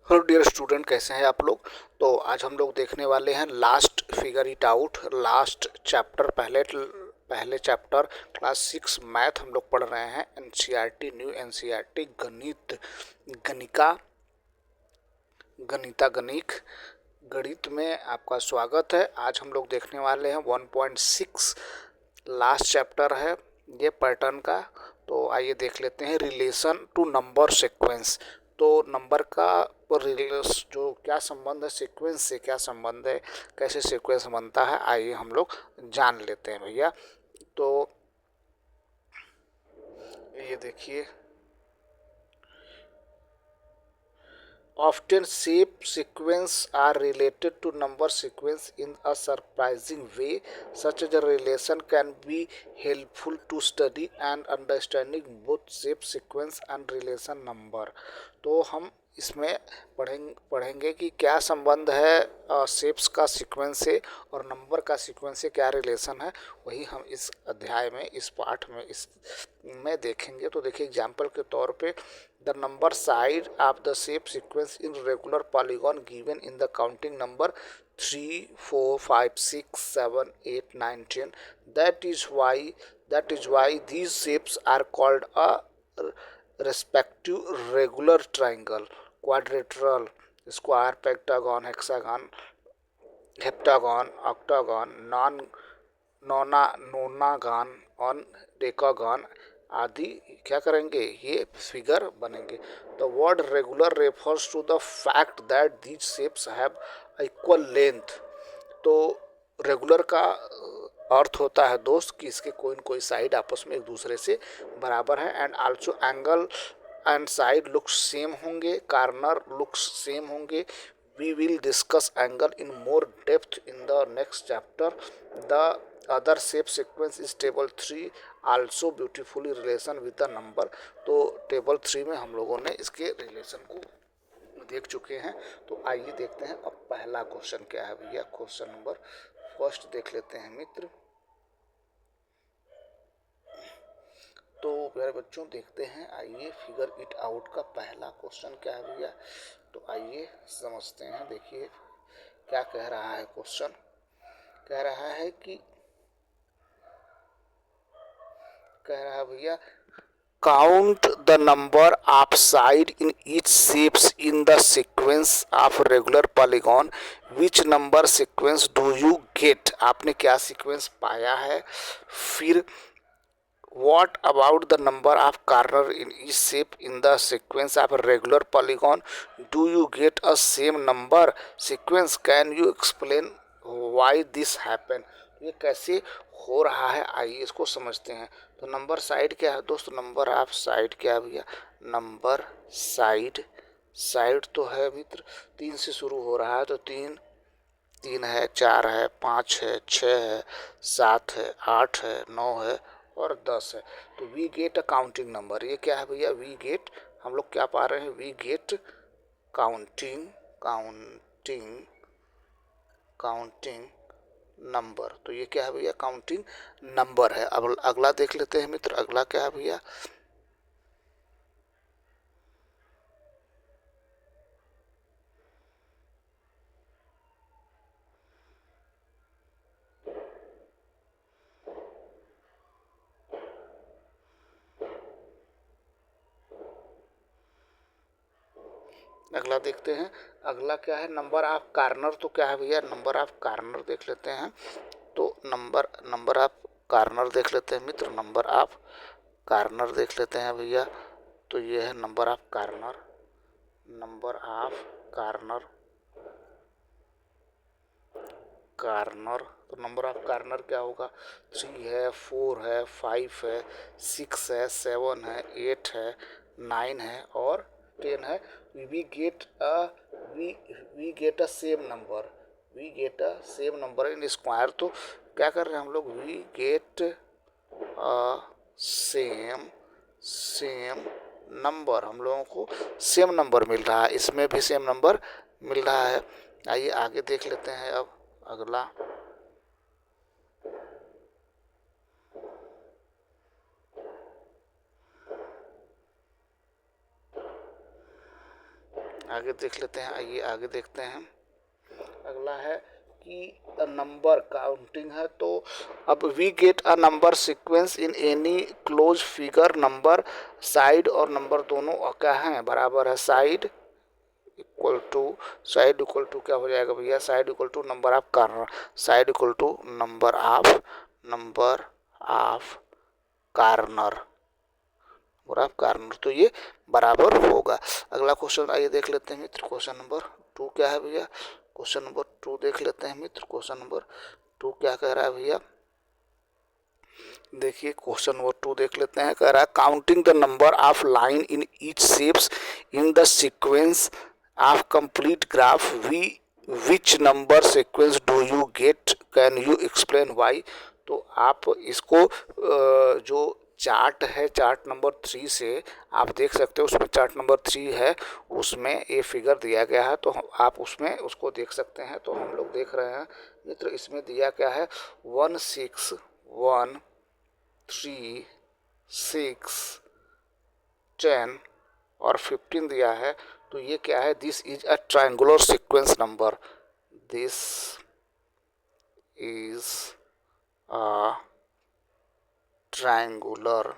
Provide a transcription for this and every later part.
Hello dear student, कैसे हैं आप लोग। तो आज हम लोग देखने वाले हैं last figure it out, last chapter. पहले चैप्टर क्लास 6 मैथ हम लोग पढ़ रहे हैं। एनसीईआरटी, न्यू एनसीईआरटी गणित, गणिका, गणिक गणित में आपका स्वागत है। आज हम लोग देखने वाले हैं 1.6, लास्ट चैप्टर है ये पैटर्न का। तो आइए देख लेते हैं रिलेशन टू नंबर सीक्वेंस। तो नंबर का रिलेस जो क्या संबंध है, सीक्वेंस से क्या संबंध है, कैसे सीक्वेंस बनता है, आइए हम लोग जान लेते हैं भैया। तो ये देखिए, often shape sequence are related to number sequence in a surprising way. Such a relation can be helpful to study and understanding both shape sequence and relation number. तो हम इसमें पढ़ेंगे कि क्या संबंध है शेप्स का सीक्वेंस से और नंबर का सीक्वेंस से क्या रिलेशन है। वही हम इस अध्याय में, इस पाठ में, इस में देखेंगे। तो देखिए, एग्जाम्पल के तौर पे the number side of the shape sequence in regular polygon given in the counting number 3 4 5 6 7 8 9 10. That is why these shapes are called a respective regular triangle, quadrilateral, square, pentagon, hexagon, heptagon, octagon, nonagon on decagon आदि क्या करेंगे, ये figure बनेंगे। The word regular refers to the fact that these shapes have equal length. तो regular का अर्थ होता है दोस्त कि इसके कोई न कोई साइड आपस में एक दूसरे से बराबर है। And also angle and side looks same होंगे, कार्नर लुक्स सेम होंगे। We will discuss angle in more depth in the next chapter. The other shape sequence is table 3 also beautifully relation with the number. तो table 3 में हम लोगों ने इसके relation को देख चुके हैं। तो आइए देखते हैं अब पहला क्वेश्चन क्या है भैया। क्वेश्चन नंबर फर्स्ट देख लेते हैं मित्र। तो प्यारे बच्चों, देखते हैं, आइए फिगर इट आउट का पहला क्वेश्चन क्या है भैया। तो आइए समझते हैं। देखिए क्या कह रहा है क्वेश्चन। कह रहा है कि, कह रहा है भैया, count the number of side in each shapes in the sequence of regular polygon. Which number sequence do you get? आपने क्या सीक्वेंस पाया है। फिर what about the number of corner in each shape in the sequence of a regular polygon? Do you get a same number sequence? Can you explain why this happen? ये कैसे हो रहा है, आइए इसको समझते हैं। तो नंबर साइड क्या है दोस्त, नंबर ऑफ साइड क्या है भैया। नंबर साइड, साइड तो है मित्र 3 से शुरू हो रहा है। तो 3 3 है, 4 है, 5 है, 6 है, 7 है, 8 है, 9 है और 10 है। तो we get a counting number. ये क्या है भैया, वी गेट, हम लोग क्या पा रहे हैं, we get counting, counting, counting number. तो ये क्या है भैया, काउंटिंग नंबर है। अब अगला देख लेते हैं मित्र। अगला क्या है भैया, अगला देखते हैं। अगला क्या है, नंबर ऑफ कार्नर। तो क्या है भैया, नंबर ऑफ कार्नर देख लेते हैं। तो नंबर ऑफ कार्नर देख लेते हैं मित्र। नंबर ऑफ कार्नर देख लेते हैं भैया। तो ये है number of corner, number of corner, corner. तो नंबर ऑफ कार्नर क्या होगा, 3 है, 4 है, 5 है, 6 है, 7 है, 8 है, 9 है और 10 है। We get a we get a same number, we get a same number in square. तो क्या कर रहे हैं हम लोग, we get a same same number. हम लोगों को सेम नंबर मिल रहा है, इसमें भी सेम नंबर मिल रहा है। आइए आगे देख लेते हैं अब अगला। आगे देख लेते हैं। आइए आगे देखते हैं। अगला है कि नंबर काउंटिंग है, तो अब we get a number sequence in any close figure. Number side और नंबर दोनों क्या है, बराबर है। साइड इक्वल टू क्या हो जाएगा भैया, side equal to number of corner, side equal to number of corner और ऑफ कार्नर, तो ये बराबर होगा। अगला क्वेश्चन आइए देख लेते हैं मित्र। क्वेश्चन नंबर 2 क्या है भैया, क्वेश्चन नंबर 2 देख लेते हैं मित्र। क्वेश्चन नंबर 2 क्या कह रहा है भैया, देखिए क्वेश्चन नंबर 2 देख लेते हैं। कह रहा है counting the number of line in each shapes in the sequence of complete graph we which number sequence do you get, can you explain why. तो आप इसको जो चार्ट है, चार्ट नंबर 3 से आप देख सकते हो, उसमें चार्ट नंबर 3 है, उसमें ये फिगर दिया गया है, तो आप उसमें उसको देख सकते हैं। तो हम लोग देख रहे हैं मित्र, इसमें दिया क्या है 1 6 1 3 6 10 और 15 दिया है। तो ये क्या है, this is a triangular sequence number, this is a triangular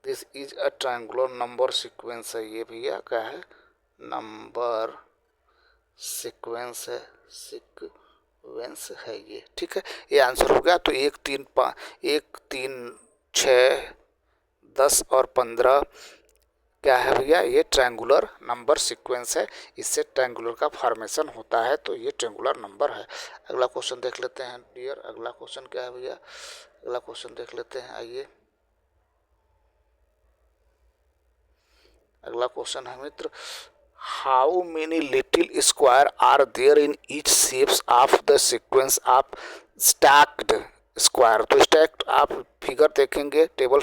this is a triangular number sequence है। ये भैया क्या है, नंबर सीक्वेंस है ये, ठीक है। ये आंसर हो गया। तो 1 3 6 10 और 15 क्या है भैया, ये ट्रायंगुलर नंबर सीक्वेंस है, इससे ट्रायंगुलर का फॉर्मेशन होता है, तो ये ट्रायंगुलर नंबर है। अगला क्वेश्चन देख लेते हैं डियर। अगला क्वेश्चन क्या है भैया, अगला क्वेश्चन देख लेते हैं। आइए अगला क्वेश्चन है मित्र, how many little square are there in each shapes of the sequence of stacked square. तो स्टैक्ड आप फिगर देखेंगे टेबल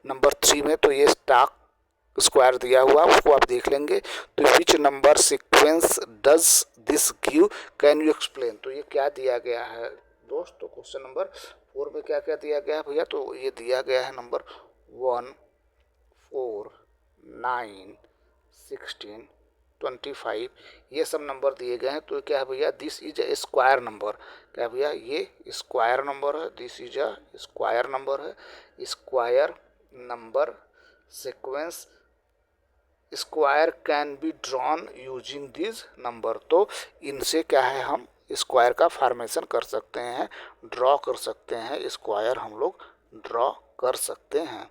नंबर 3 में, तो ये स्टैक स्क्वायर दिया हुआ, उसको आप देख लेंगे। तो विच number sequence does this give, can you explain. तो ये क्या दिया गया है दोस्तों, क्वेश्चन नंबर 4 में क्या क्या दिया गया है भैया, तो ये दिया गया है नंबर 1 4 9 16 25, ये सब नंबर दिए गए हैं। तो क्या है भैया, this is a square number. क्या भैया, ये स्क्वायर नंबर है, this is a square number है। Square number sequence square can be drawn using this number. तो इनसे क्या है, हम स्क्वायर का फॉर्मेशन कर सकते हैं, ड्रॉ कर सकते हैं, स्क्वायर हम लोग ड्रॉ कर सकते हैं,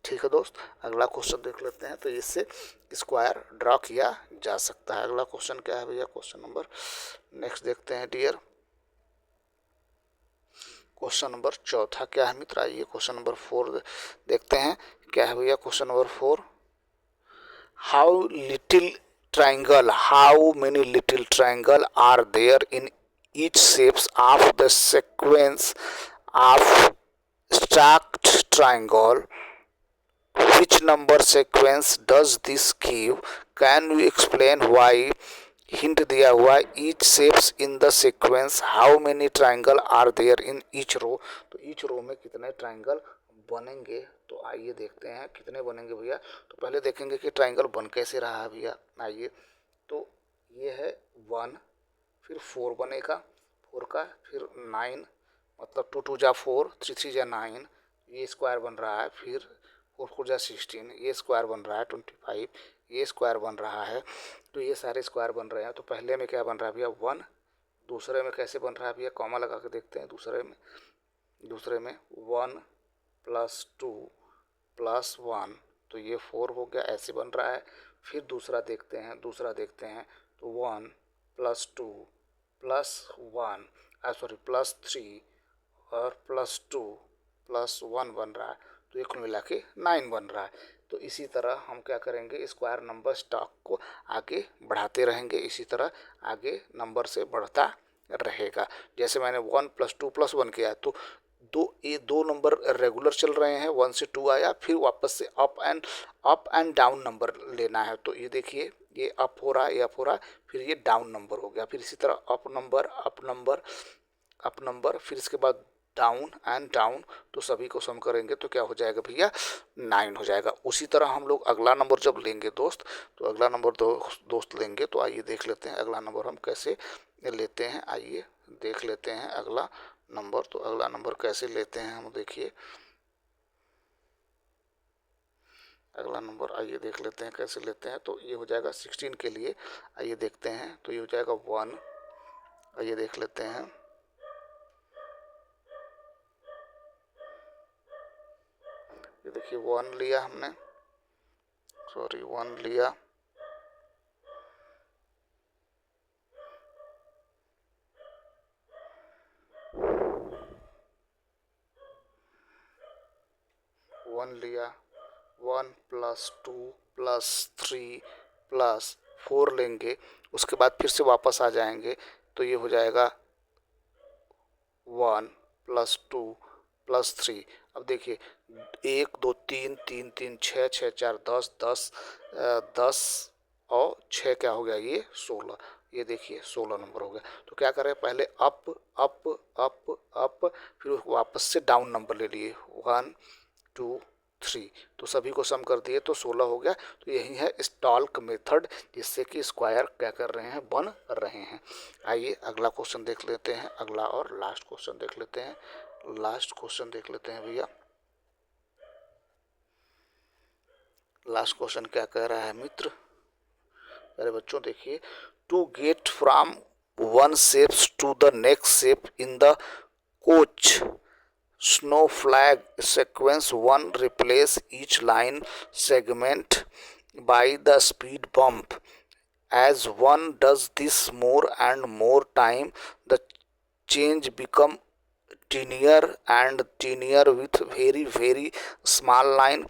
ठीक है दोस्त। अगला क्वेश्चन देख लेते हैं। तो इससे स्क्वायर ड्रॉ किया जा सकता है। अगला क्वेश्चन क्या है भैया, क्वेश्चन नंबर नेक्स्ट देखते हैं डियर। क्वेश्चन नंबर चौथा क्या है मित्र, आइए क्वेश्चन नंबर 4 देखते हैं। क्या है भैया question number 4, how many little triangle are there in each shapes of the sequence of stacked triangle, which number sequence does this give, can you explain why। Hint दिया हुआ each shapes in the sequence, how many triangle are there in each row। तो each row में कितने triangle बनेंगे, तो आइए देखते हैं कितने बनेंगे भैया। तो पहले देखेंगे कि ट्राइंगल बन कैसे रहा है भैया। आइए, तो ये है 1, फिर 4 बनेगा, 4 का फिर 9, मतलब 2 2 जा 4, 3 3 जा 9, ये स्क्वायर बन रहा है। फिर 4 4 जा 16, ये स्क्वायर बन रहा है। 25, ये स्क्वायर बन रहा है। तो ये सारे स्क्वायर बन रहे हैं। तो पहले में क्या बन रहा है भैया 1, दूसरे में कैसे बन रहा है भैया, कॉमा लगा के देखते हैं। दूसरे में 1 + 2 + 1, तो ये 4 हो गया, ऐसे बन रहा है। फिर दूसरा देखते हैं, तो 1 + 2 + 1 +3 और +2 + 1 बन रहा है। तो ये कुल मिला के 9 बन रहा है। तो इसी तरह हम क्या करेंगे, स्क्वायर नंबर स्टॉक को आगे बढ़ाते रहेंगे, इसी तरह आगे नंबर से बढ़ता रहेगा। जैसे मैंने 1 + 2 + 1 किया, तो दो नंबर रेगुलर चल रहे हैं, 1 से 2 आया, फिर वापस से अप एंड डाउन नंबर लेना है। तो ये देखिए, ये अप हो रहा है, ये अप हो रहा है, फिर ये डाउन नंबर हो गया। फिर इसी तरह अप नंबर, फिर इसके बाद डाउन एंड डाउन, तो सभी को सम करेंगे तो क्या हो जाएगा भैया 9 हो जाएगा। उसी तरह हम लोग अगला नंबर जब लेंगे दोस्त, तो अगला नंबर दोस्त लेंगे, तो आइए देख लेते हैं अगला नंबर हम कैसे लेते हैं। आइए देख लेते हैं अगला नंबर। तो अगला नंबर कैसे लेते हैं हम, देखिए अगला नंबर आइए देख लेते हैं कैसे लेते हैं। तो ये हो जाएगा 16 के लिए, आइए देखते हैं। तो ये हो जाएगा 1, आइए देख लेते हैं। ये देखिए 1 लिया हमने, सॉरी 1 लिया, वन लिया, 1 + 2 + 3 + 4 लेंगे, उसके बाद फिर से वापस आ जाएंगे। तो ये हो जाएगा 1 + 2 + 3। अब देखिए 1 2 3 3 3 6 6 4 10 10 10 और 6 क्या हो गया ये 16। ये देखिए 16 नंबर हो गया। तो क्या करें, पहले अप अप अप अप, फिर वापस से डाउन नंबर ले लिए 1 2 3, तो सभी को सम कर दिए तो 16 हो गया। तो यही है स्टॉल्क मेथड, जिससे कि स्क्वायर क्या कर रहे हैं, बन रहे हैं। आइए अगला क्वेश्चन देख लेते हैं, अगला और लास्ट क्वेश्चन देख लेते हैं। लास्ट क्वेश्चन देख लेते हैं भैया। लास्ट क्वेश्चन क्या कह रहा है मित्र, अरे बच्चों देखिए, to get from one shapes to the next shape in the Koch snow flag sequence 1 replace each line segment by the speed bump. As one does this more and more time, the change become tinier and tinier with very small line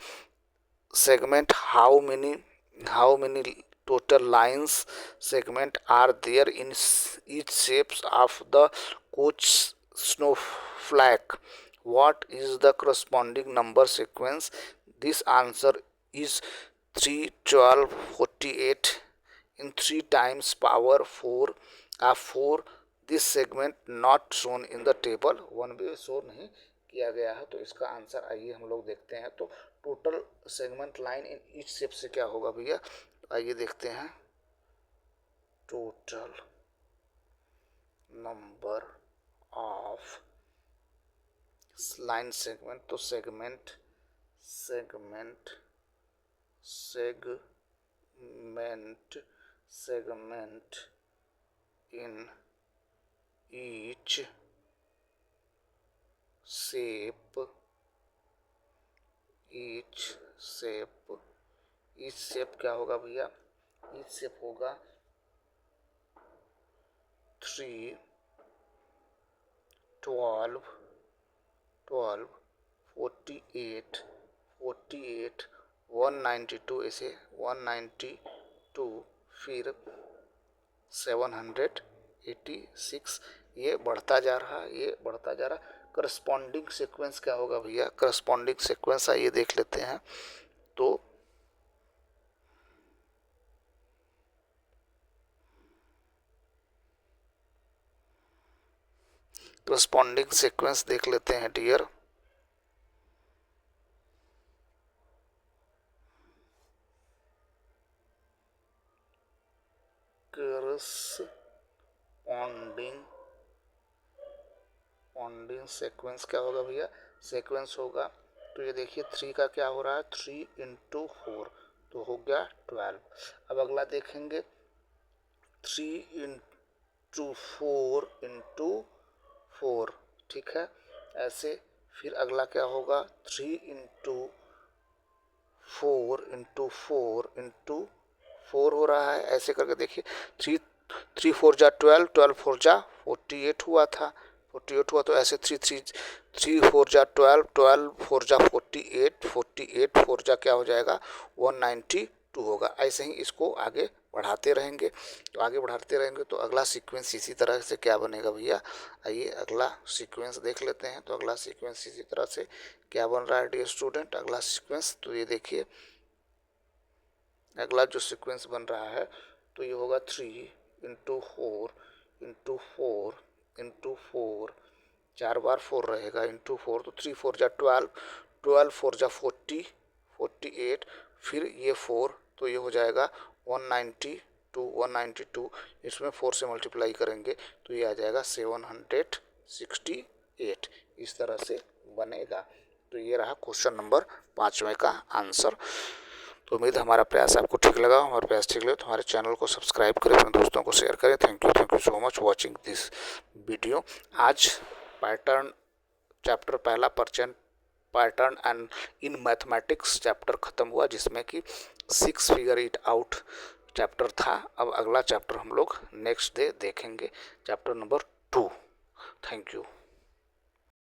segment. How many total lines segment are there in each shapes of the coach snowflake? What is the corresponding number sequence? This answer is 3 12 48 in 3 times power 4 of 4. This segment not shown in the table, one भी show नहीं किया गया है। तो इसका answer आइए हम लोग देखते हैं। तो total segment line in each shape से क्या होगा भैया, आइए देखते हैं। Total number of line segment, तो segment in each shape, each shape क्या होगा भैया, ईच शेप होगा 3 12 12 48 48 192, ऐसे 192, फिर 786, ये बढ़ता जा रहा, ये बढ़ता जा रहा। करस्पॉन्डिंग सीक्वेंस क्या होगा भैया, करस्पॉन्डिंग सीक्वेंस आइए देख लेते हैं। तो करस्पॉन्डिंग सीक्वेंस देख लेते हैं डियर। करस्पॉन्डिंग सीक्वेंस क्या होगा भैया, सीक्वेंस होगा, तो ये देखिए 3 का क्या हो रहा है, 3 × 4 तो हो गया 12। अब अगला देखेंगे 3 × 4 × 4, ठीक है ऐसे। फिर अगला क्या होगा 3 × 4 × 4 × 4 हो रहा है, ऐसे करके देखिए 3 4 जा 12, 12 4 जा 48 हुआ था, 48 हुआ। तो ऐसे 3 4 जा 12, 12 4 जा 48, 48 4 जा क्या हो जाएगा 192 होगा। ऐसे ही इसको आगे बढ़ाते रहेंगे, तो आगे बढ़ाते रहेंगे तो अगला सीक्वेंस इसी तरह से क्या बनेगा भैया, आइए अगला सीक्वेंस देख लेते हैं। तो अगला सीक्वेंस इसी तरह से क्या बन रहा है डियर स्टूडेंट, अगला सीक्वेंस, तो ये देखिए अगला जो सीक्वेंस बन रहा है तो ये होगा 3 × 4 × 4 × 4, 4 बार 4 रहेगा इंटू 4, तो 3 4 जा 12, 12 4 जा 40, 48, फिर ये 4 तो ये हो जाएगा 192, इसमें 4 से मल्टीप्लाई करेंगे तो ये आ जाएगा 768। इस तरह से बनेगा। तो ये रहा क्वेश्चन नंबर 5वें का आंसर। तो उम्मीद है हमारा प्रयास आपको ठीक लगा। हमारा प्रयास ठीक लगे तो हमारे चैनल को सब्सक्राइब करें, अपने दोस्तों को शेयर करें। Thank you so much watching this video. आज पैटर्न चैप्टर पहला pattern and in mathematics chapter खत्म हुआ, जिसमें कि 6 फिगर इट आउट चैप्टर था। अब अगला चैप्टर हम लोग नेक्स्ट डे देखेंगे, चैप्टर नंबर 2। Thank you.